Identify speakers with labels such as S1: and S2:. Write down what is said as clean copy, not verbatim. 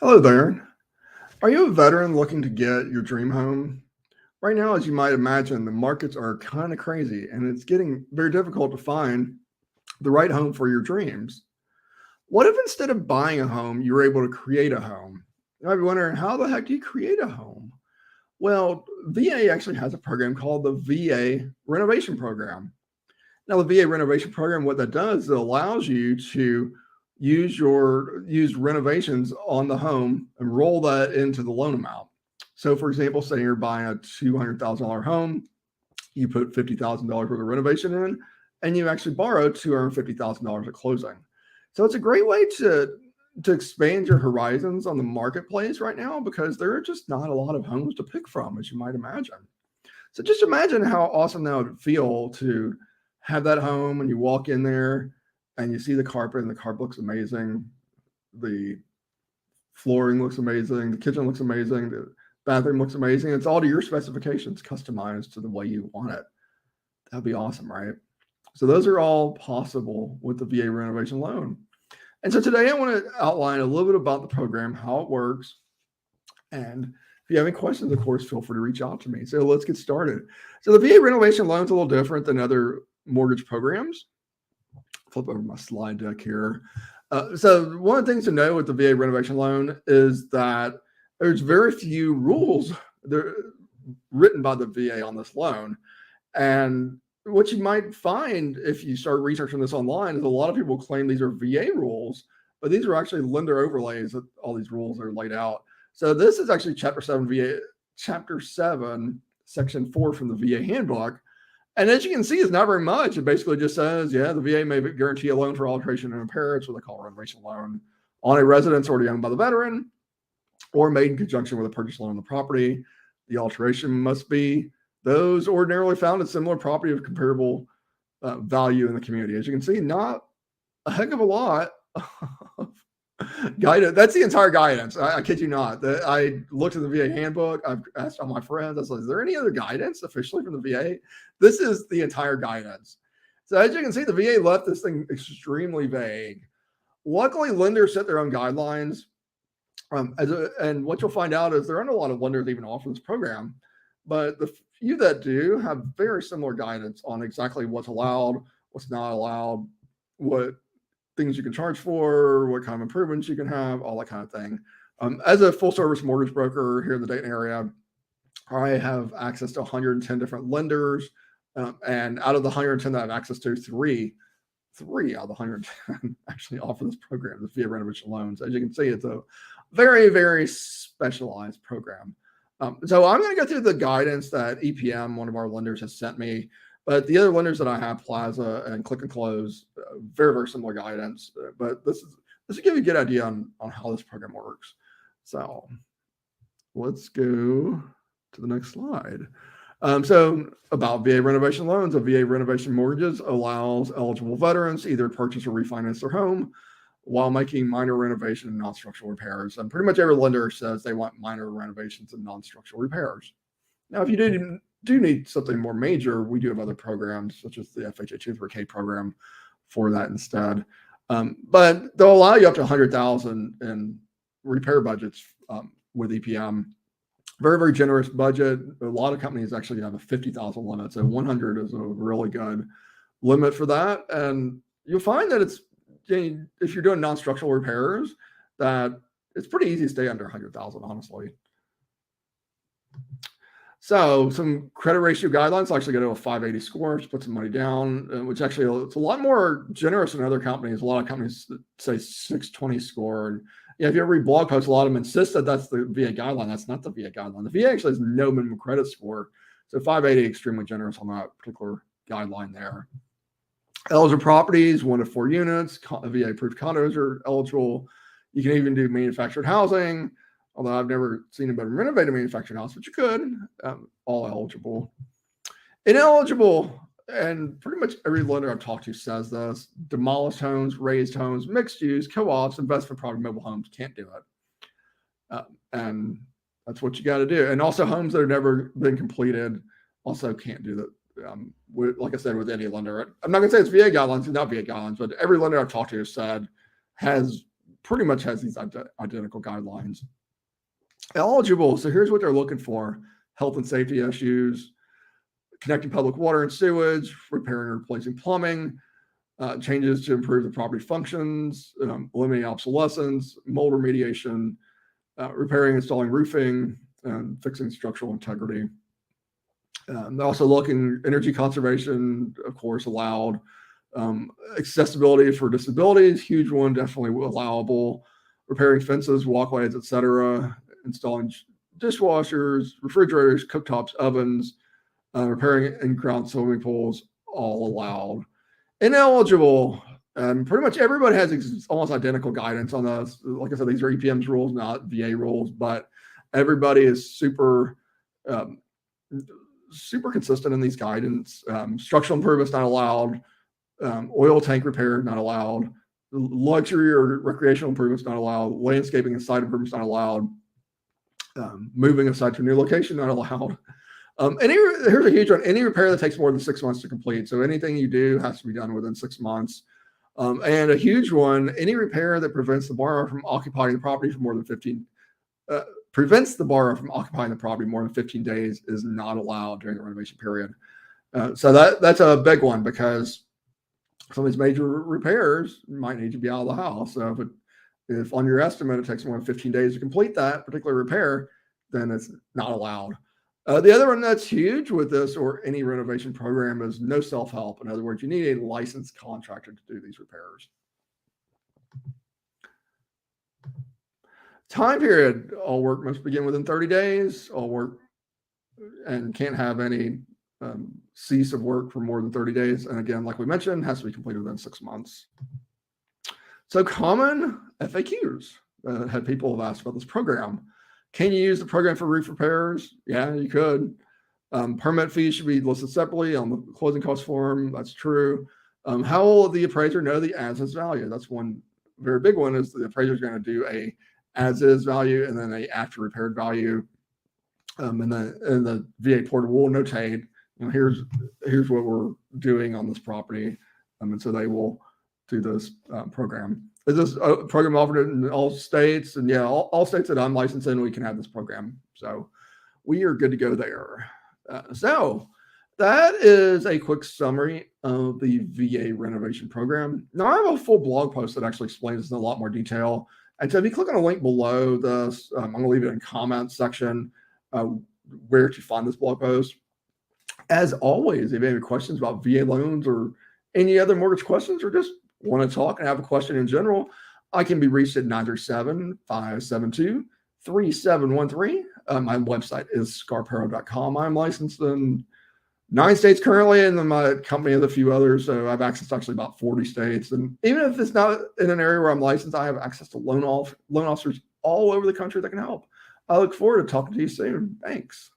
S1: Hello there. Are you a veteran looking to get your dream home? Right now, as you might imagine, the markets are kind of crazy and it's getting very difficult to find the right home for your dreams. What if instead of buying a home, you were able to create a home? You might be wondering, how the heck do you create a home? Well, VA actually has a program called the VA Renovation Program. Now, the VA renovation program, what that does, it allows you to use renovations on the home and roll that into the loan amount. So, for example, say you're buying a $200,000 home, you put $50,000 worth of renovation in, and you actually borrow $250,000 at closing. So, it's a great way to expand your horizons on the marketplace right now because there are just not a lot of homes to pick from, as you might imagine. So just imagine how awesome that would feel to have that home and you walk in there and you see the carpet and the carpet looks amazing. The flooring looks amazing. The kitchen looks amazing. The bathroom looks amazing. It's all to your specifications, customized to the way you want it. That'd be awesome, right? So those are all possible with the VA renovation loan. And so today I want to outline a little bit about the program, how it works, and if you have any questions, of course, feel free to reach out to me. So let's get started. So the VA renovation loan is a little different than other mortgage programs. Flip over my slide deck here. So one of the things to know with the VA renovation loan is that there's very few rules that are written by the VA on this loan. And what you might find if you start researching this online is a lot of people claim these are VA rules, but these are actually lender overlays that all these rules are laid out. So this is actually Chapter 7, Section 4 from the VA handbook. And as you can see, it's not very much. It basically just says, yeah, the VA may guarantee a loan for alteration and repair. It's what they call a renovation loan on a residence already owned by the veteran or made in conjunction with a purchase loan on the property. The alteration must be those ordinarily found in similar property of comparable value in the community. As you can see, not a heck of a lot of guidance. That's the entire guidance. I kid you not. I looked at the VA handbook. I've asked all my friends. I was like, is there any other guidance officially from the VA? This is the entire guidance. So as you can see, the VA left this thing extremely vague. Luckily, lenders set their own guidelines. And what you'll find out is there aren't a lot of lenders that even offer this program, but the few that do have very similar guidance on exactly what's allowed, what's not allowed, what things you can charge for, what kind of improvements you can have, all that kind of thing. As a full service mortgage broker here in the Dayton area, I have access to 110 different lenders. And out of the 110 that I have access to, three out of the 110 actually offer this program, the VA renovation loans. As you can see, it's a very, very specialized program. So I'm going to go through the guidance that EPM, one of our lenders, has sent me. But the other lenders that I have, Plaza and Click and Close, very, very similar guidance. But this will give you a good idea on how this program works. So let's go to the next slide. So about VA renovation loans, a VA renovation mortgages allows eligible veterans to either purchase or refinance their home while making minor renovation and non-structural repairs. And pretty much every lender says they want minor renovations and non-structural repairs. Now, if you do need something more major, we do have other programs such as the FHA 2-3K program for that instead. But they'll allow you up to $100,000 in repair budgets with EPM. Very, very generous budget. A lot of companies actually have a $50,000 limit, so 100 is a really good limit for that. And you'll find that if you're doing non-structural repairs, that it's pretty easy to stay under 100,000, honestly. So some credit ratio guidelines actually go to a 580 score, just put some money down, which actually it's a lot more generous than other companies. A lot of companies say 620 score. And if you ever read blog posts, a lot of them insist that that's the VA guideline. That's not the VA guideline. The VA actually has no minimum credit score. So 580, extremely generous on that particular guideline there. Eligible properties, 1 to 4 units, VA-approved condos are eligible. You can even do manufactured housing, although I've never seen anybody renovate a manufactured house, but you could, all eligible. Ineligible, and pretty much every lender I've talked to says this, demolished homes, raised homes, mixed use, co-ops, investment property, mobile homes, can't do it. And that's what you got to do. And also homes that have never been completed also can't do that. Like I said, with any lender. I'm not going to say it's VA guidelines, it's not VA guidelines, but every lender I've talked to has pretty much has these identical guidelines. Eligible. So here's what they're looking for: health and safety issues, connecting public water and sewage, repairing or replacing plumbing, changes to improve the property functions, eliminating obsolescence, mold remediation, repairing, installing roofing, and fixing structural integrity. They're also looking energy conservation, of course, allowed. Accessibility for disabilities, huge one, definitely allowable. Repairing fences, walkways, etc. Installing dishwashers, refrigerators, cooktops, ovens, repairing in-ground swimming pools, all allowed. Ineligible, pretty much everybody has almost identical guidance on this. Like I said, these are EPM's rules, not VA rules, but everybody is super consistent in these guidance. Structural improvements not allowed. Oil tank repair not allowed. Luxury or recreational improvements not allowed. Landscaping and site improvements not allowed. Moving a site to a new location not allowed. Here's a huge one: any repair that takes more than 6 months to complete. So anything you do has to be done within 6 months. And a huge one: any repair that prevents the borrower from occupying the property for more than 15 days is not allowed during the renovation period. So that's a big one, because some of these major repairs might need to be out of the house. So if on your estimate it takes more than 15 days to complete that particular repair, then it's not allowed. The other one that's huge with this or any renovation program is no self-help. In other words, you need a licensed contractor to do these repairs. Time period: all work must begin within 30 days. All work and can't have any cease of work for more than 30 days. And again, like we mentioned, has to be completed within 6 months. So common FAQs had people have asked about this program. Can you use the program for roof repairs? Yeah, you could. Permit fees should be listed separately on the closing cost form. That's true. How will the appraiser know the as-is value? That's one very big one, is the appraiser is going to do a as-is value and then a after repaired value. And the VA portal will notate, here's what we're doing on this property. And so they will do this program. Is this a program offered in all states? And yeah, all states that I'm licensed in, we can have this program. So we are good to go there. So that is a quick summary of the VA renovation program. Now I have a full blog post that actually explains this in a lot more detail. And so if you click on a link below this, I'm going to leave it in the comments section where to find this blog post. As always, if you have any questions about VA loans or any other mortgage questions, or just want to talk and have a question in general, I can be reached at 937-572-3713. My website is scarpero.com. I'm licensed in 9 states currently, and then my company has a few others. So I have access to actually about 40 states. And even if it's not in an area where I'm licensed, I have access to loan officers all over the country that can help. I look forward to talking to you soon. Thanks.